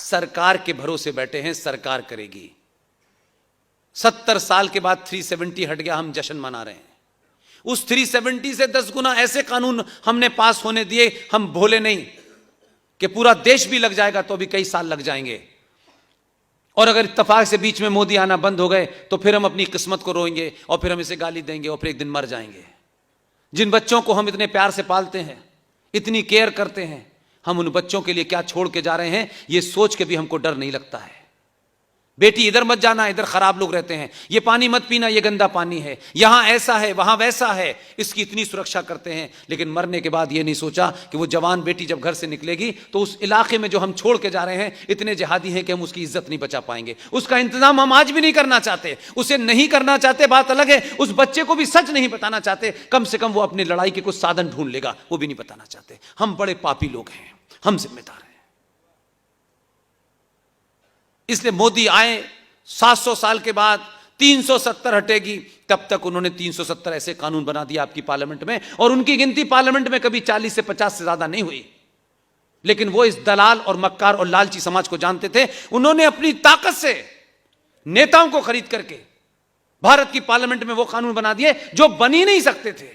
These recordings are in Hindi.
सरकार के भरोसे बैठे हैं, सरकार करेगी। 70 साल के बाद 370 हट गया, हम जश्न मना रहे हैं। उस 370 से 10 गुना ऐसे कानून हमने पास होने दिए। हम भोले नहीं कि पूरा देश भी लग जाएगा तो भी कई साल लग जाएंगे, और अगर इत्तेफाक से बीच में मोदी आना बंद हो गए तो फिर हम अपनी किस्मत को रोएंगे और फिर हम इसे गाली देंगे और फिर एक दिन मर जाएंगे। जिन बच्चों को हम इतने प्यार से पालते हैं, इतनी केयर करते हैं, हम उन बच्चों के लिए क्या छोड़ के जा रहे हैं, यह सोच के भी हमको डर नहीं लगता है। बेटी इधर मत जाना, इधर खराब लोग रहते हैं, ये पानी मत पीना, ये गंदा पानी है, यहां ऐसा है वहां वैसा है, इसकी इतनी सुरक्षा करते हैं। लेकिन मरने के बाद ये नहीं सोचा कि वो जवान बेटी जब घर से निकलेगी तो उस इलाके में जो हम छोड़ के जा रहे हैं इतने जिहादी हैं कि हम उसकी इज्जत नहीं बचा पाएंगे। उसका इंतजाम हम आज भी नहीं करना चाहते, उसे नहीं करना चाहते, बात अलग है। उस बच्चे को भी सच नहीं बताना चाहते, कम से कम वो अपनी लड़ाई के कुछ साधन ढूंढ लेगा, वो भी नहीं बताना चाहते। हम बड़े पापी लोग हैं, हम जिम्मेदार हैं। इसलिए मोदी आए, 700 साल के बाद 370 हटेगी, तब तक उन्होंने 370 ऐसे कानून बना दिया आपकी पार्लियामेंट में, और उनकी गिनती पार्लियामेंट में कभी 40 से 50 से ज्यादा नहीं हुई। लेकिन वो इस दलाल और मक्कार और लालची समाज को जानते थे। उन्होंने अपनी ताकत से नेताओं को खरीद करके भारत की पार्लियामेंट में वो कानून बना दिए जो बन ही नहीं सकते थे।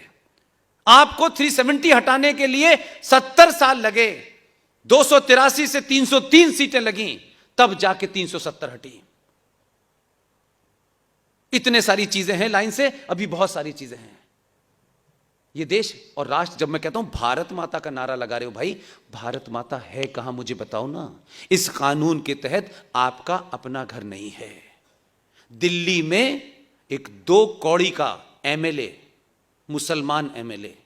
आपको 370 हटाने के लिए 70 साल लगे, 283 से 303 सीटें लगी, तब जाके 370 हटी। इतने सारी चीजें हैं लाइन से, अभी बहुत सारी चीजें हैं। ये देश और राष्ट्र, जब मैं कहता हूं भारत माता का नारा लगा रहे हो, भाई भारत माता है कहां मुझे बताओ ना। इस कानून के तहत आपका अपना घर नहीं है। दिल्ली में एक 2 कौड़ी का एमएलए, मुसलमान एमएलए,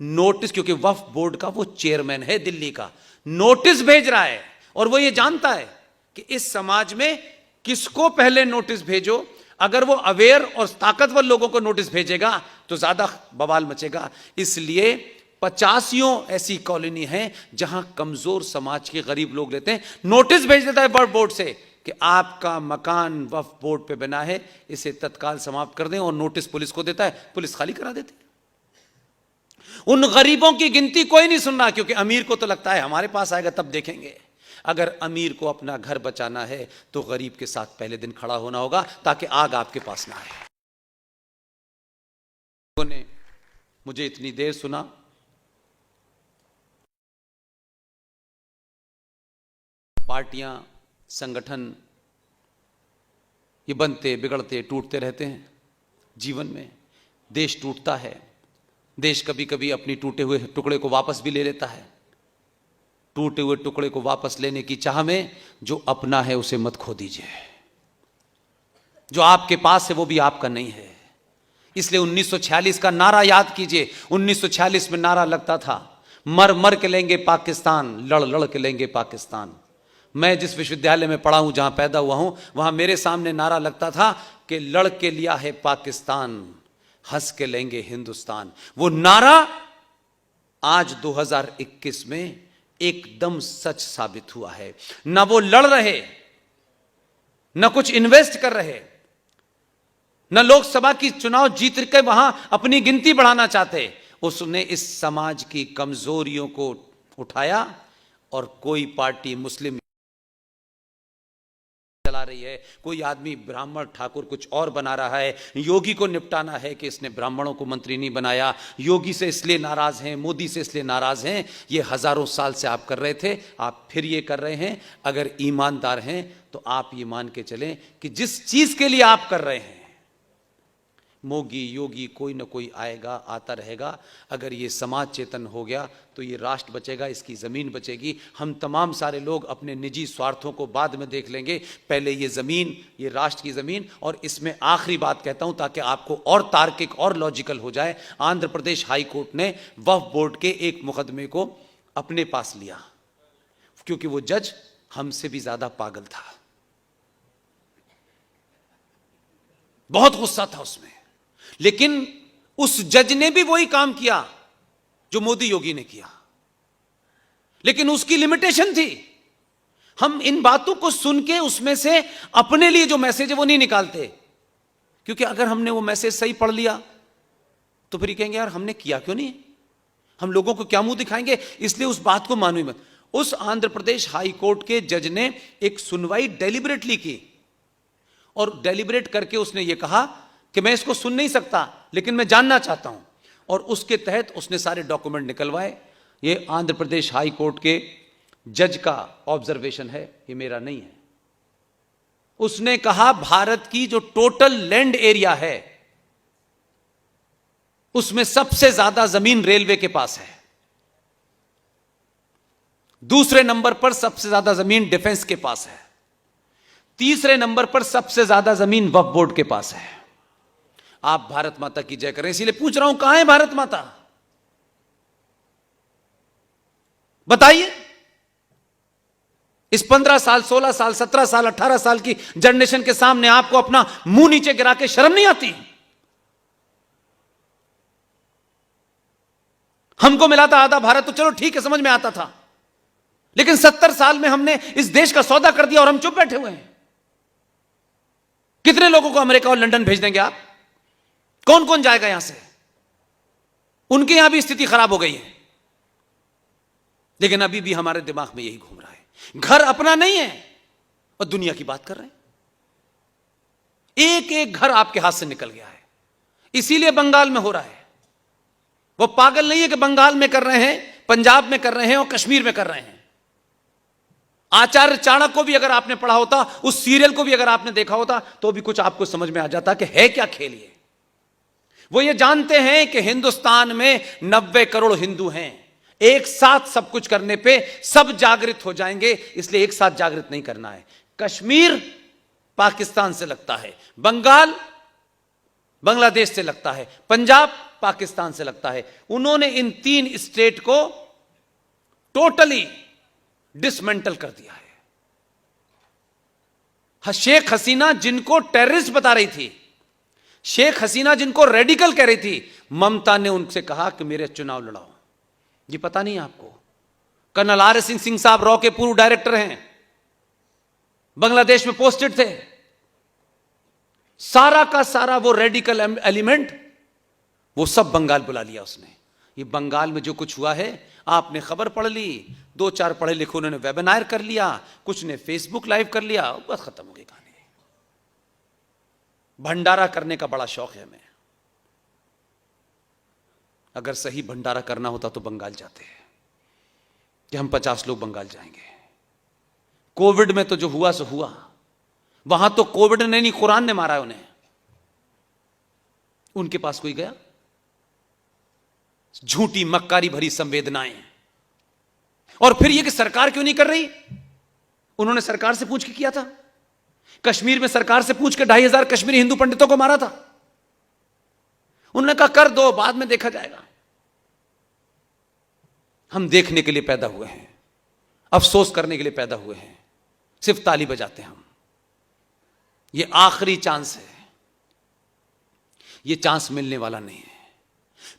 नोटिस, क्योंकि वक्फ बोर्ड का वो चेयरमैन है दिल्ली का, नोटिस भेज रहा है। और वो ये जानता है कि इस समाज में किसको पहले नोटिस भेजो, अगर वो अवेयर और ताकतवर लोगों को नोटिस भेजेगा तो ज्यादा बवाल मचेगा। इसलिए 85 ऐसी कॉलोनी हैं जहां कमजोर समाज के गरीब लोग रहते हैं। नोटिस भेज देता है वक्फ बोर्ड से कि आपका मकान वक्फ बोर्ड पे बना है, इसे तत्काल समाप्त कर दें, और नोटिस पुलिस को देता है, पुलिस खाली करा देती है। उन गरीबों की गिनती कोई नहीं सुन रहा, क्योंकि अमीर को तो लगता है हमारे पास आएगा तब देखेंगे। अगर अमीर को अपना घर बचाना है तो गरीब के साथ पहले दिन खड़ा होना होगा, ताकि आग आपके पास ना आए। लोगों ने मुझे इतनी देर सुना, पार्टियां, संगठन ये बनते बिगड़ते टूटते रहते हैं जीवन में। देश टूटता है, देश कभी कभी अपनी टूटे हुए टुकड़े को वापस भी ले लेता है। टूटे हुए टुकड़े को वापस लेने की चाह में जो अपना है उसे मत खो दीजिए। जो आपके पास है वो भी आपका नहीं है। इसलिए 1946 का नारा याद कीजिए। 1946 में नारा लगता था, मर मर के लेंगे पाकिस्तान, लड़ लड़ के लेंगे पाकिस्तान। मैं जिस विश्वविद्यालय में पढ़ा हूं, जहां पैदा हुआ हूं, वहां मेरे सामने नारा लगता था कि लड़ के लिया है पाकिस्तान, हंस के लेंगे हिंदुस्तान। वो नारा आज 2021 में एकदम सच साबित हुआ है। ना वो लड़ रहे, ना कुछ इन्वेस्ट कर रहे, ना लोकसभा की चुनाव जीत के वहां अपनी गिनती बढ़ाना चाहते। उसने इस समाज की कमजोरियों को उठाया, और कोई पार्टी मुस्लिम चला रही है, कोई आदमी ब्राह्मण ठाकुर कुछ और बना रहा है। योगी को निपटाना है कि इसने ब्राह्मणों को मंत्री नहीं बनाया, योगी से इसलिए नाराज हैं, मोदी से इसलिए नाराज हैं। ये हजारों साल से आप कर रहे थे, आप फिर ये कर रहे हैं। अगर ईमानदार हैं तो आप ये मान के चलें कि जिस चीज के लिए आप कर रहे हैं, मोगी योगी कोई ना कोई आएगा, आता रहेगा। अगर ये समाज चेतन हो गया तो ये राष्ट्र बचेगा, इसकी ज़मीन बचेगी। हम तमाम सारे लोग अपने निजी स्वार्थों को बाद में देख लेंगे, पहले ये ज़मीन, ये राष्ट्र की ज़मीन। और इसमें आखिरी बात कहता हूं ताकि आपको और तार्किक और लॉजिकल हो जाए। आंध्र प्रदेश हाई कोर्ट ने वक्फ बोर्ड के एक मुकदमे को अपने पास लिया, क्योंकि वो जज हमसे भी ज़्यादा पागल था, बहुत गुस्सा था उसमें। लेकिन उस जज ने भी वही काम किया जो मोदी योगी ने किया, लेकिन उसकी लिमिटेशन थी। हम इन बातों को सुन के उसमें से अपने लिए जो मैसेज है वो नहीं निकालते, क्योंकि अगर हमने वो मैसेज सही पढ़ लिया तो फिर कहेंगे यार हमने किया क्यों नहीं, हम लोगों को क्या मुंह दिखाएंगे। इसलिए उस बात को मानो ही मत। उस आंध्र प्रदेश हाई कोर्ट के जज ने एक सुनवाई डेलिबरेटली की और डेलिबरेट करके उसने यह कहा कि मैं इसको सुन नहीं सकता लेकिन मैं जानना चाहता हूं, और उसके तहत उसने सारे डॉक्यूमेंट निकलवाए। ये आंध्र प्रदेश हाई कोर्ट के जज का ऑब्जर्वेशन है, ये मेरा नहीं है। उसने कहा भारत की जो टोटल लैंड एरिया है उसमें सबसे ज्यादा जमीन रेलवे के पास है, दूसरे नंबर पर सबसे ज्यादा जमीन डिफेंस के पास है, तीसरे नंबर पर सबसे ज्यादा जमीन वक्फ बोर्ड के पास है। आप भारत माता की जय करें। इसीलिए पूछ रहा हूं, कहां है भारत माता? बताइए। इस 15 साल, 16 साल, 17 साल, 18 साल की जनरेशन के सामने आपको अपना मुंह नीचे गिरा के शर्म नहीं आती? हमको मिला था आधा भारत तो चलो ठीक है, समझ में आता था, लेकिन 70 साल में हमने इस देश का सौदा कर दिया और हम चुप बैठे हुए हैं। कितने लोगों को अमेरिका और लंदन भेज देंगे आप? कौन कौन जाएगा यहां से? उनके यहां भी स्थिति खराब हो गई है, लेकिन अभी भी हमारे दिमाग में यही घूम रहा है, घर अपना नहीं है और दुनिया की बात कर रहे हैं। एक एक घर आपके हाथ से निकल गया है। इसीलिए बंगाल में हो रहा है। वो पागल नहीं है कि बंगाल में कर रहे हैं, पंजाब में कर रहे हैं और कश्मीर में कर रहे हैं। आचार्य चाणक्य को भी अगर आपने पढ़ा होता, उस सीरियल को भी अगर आपने देखा होता, तो भी कुछ आपको समझ में आ जाता कि है क्या खेल ये। वो ये जानते हैं कि हिंदुस्तान में 90 करोड़ हिंदू हैं, एक साथ सब कुछ करने पे सब जागृत हो जाएंगे, इसलिए एक साथ जागृत नहीं करना है। कश्मीर पाकिस्तान से लगता है, बंगाल बांग्लादेश से लगता है, पंजाब पाकिस्तान से लगता है। उन्होंने इन 3 स्टेट को टोटली डिसमेंटल कर दिया है। शेख हसीना जिनको टेररिस्ट बता रही थी, शेख हसीना जिनको रेडिकल कह रही थी, ममता ने उनसे कहा कि मेरे चुनाव लड़ाओ। ये पता नहीं आपको? कर्नल आर एस सिंह साहब रॉ के पूर्व डायरेक्टर हैं, बांग्लादेश में पोस्टेड थे। सारा का सारा वो रेडिकल एलिमेंट वो सब बंगाल बुला लिया उसने। ये बंगाल में जो कुछ हुआ है, आपने खबर पढ़ ली, 2-4 पढ़े लिखे उन्होंने वेबिनार कर लिया, कुछ ने फेसबुक लाइव कर लिया, बस खत्म हो गई कहानी। भंडारा करने का बड़ा शौक है हमें। अगर सही भंडारा करना होता तो बंगाल जाते हैं कि हम 50 लोग बंगाल जाएंगे। कोविड में तो जो हुआ सो हुआ, वहां तो कोविड ने नहीं, कुरान ने मारा है उन्हें। उनके पास कोई गया? झूठी मक्कारी भरी संवेदनाएं। और फिर यह कि सरकार क्यों नहीं कर रही? उन्होंने सरकार से पूछ के किया था। कश्मीर में सरकार से पूछ के 2500 कश्मीरी हिंदू पंडितों को मारा था। उन्होंने कहा कर दो, बाद में देखा जाएगा। हम देखने के लिए पैदा हुए हैं, अफसोस करने के लिए पैदा हुए हैं, सिर्फ ताली बजाते हैं हम। ये आखिरी चांस है, ये चांस मिलने वाला नहीं है।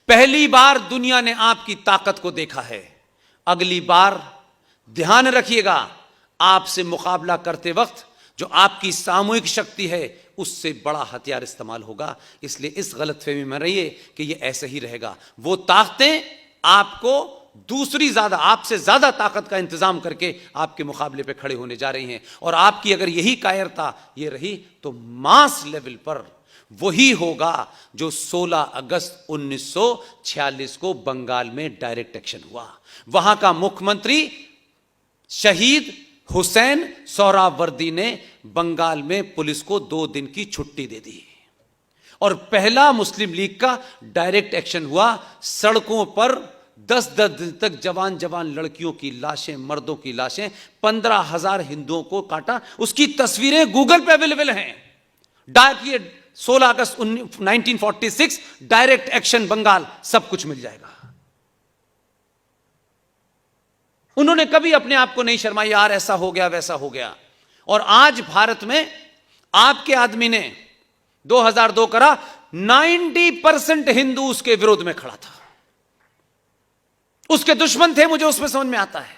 पहली बार दुनिया ने आपकी ताकत को देखा है, अगली बार ध्यान रखिएगा, आपसे मुकाबला करते वक्त जो आपकी सामूहिक शक्ति है उससे बड़ा हथियार इस्तेमाल होगा। इसलिए इस गलतफहमी में रहिए कि ये ऐसे ही रहेगा। वो ताकतें आपको दूसरी ज्यादा, आपसे ज्यादा ताकत का इंतजाम करके आपके मुकाबले पे खड़े होने जा रही हैं। और आपकी अगर यही कायरता ये रही तो मास लेवल पर वही होगा जो 16 अगस्त 1946 को बंगाल में डायरेक्ट एक्शन हुआ। वहां का मुख्यमंत्री शहीद हुसैन सोहरावर्दी ने बंगाल में पुलिस को 2 दिन की छुट्टी दे दी और पहला मुस्लिम लीग का डायरेक्ट एक्शन हुआ। सड़कों पर 10-10 दिन तक जवान जवान लड़कियों की लाशें, मर्दों की लाशें, 15,000 हिंदुओं को काटा। उसकी तस्वीरें गूगल पे अवेलेबल हैं। डाकिए 16 अगस्त 1946 डायरेक्ट एक्शन बंगाल, सब कुछ मिल जाएगा। उन्होंने कभी अपने आप को नहीं शर्माया, यार ऐसा हो गया वैसा हो गया। और आज भारत में आपके आदमी ने 2002 करा, 90% हिंदू उसके विरोध में खड़ा था, उसके दुश्मन थे। मुझे उसमें समझ में आता है।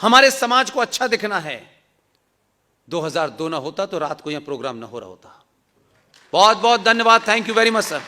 हमारे समाज को अच्छा दिखना है। 2002 ना होता तो रात को यहां प्रोग्राम ना हो रहा होता। बहुत बहुत धन्यवाद। Thank you very much sir.